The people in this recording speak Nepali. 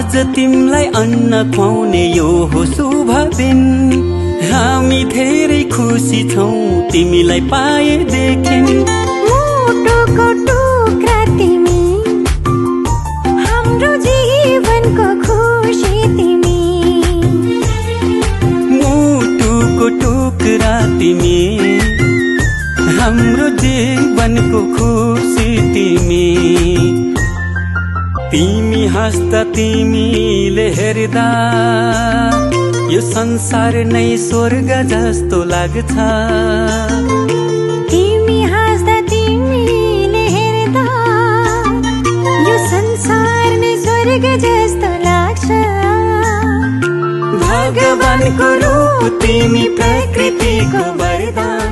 आज तिमलाई अन्न खुवाउने यो हो शुभ दिन। हामी धेरै खुसी छौं तिमीलाई पाएदेखि। मुटुको टुक्रा तिमी, हाम्रो जीवनको खुसी तिमी। मुटुको टुक्रा तिमी, हाम्रो जीवनको खुसी तिमी। तिमी हाँस्दा तिमीले हेर्दा यो संसार नै स्वर्ग जस्तो लाग्छ। तिमी हाँस्दा तिमीले हेर्दा यो संसार नै स्वर्ग जस्तो लाग्छ। भगवानको रूप तिमी, प्रकृतिको वरदान।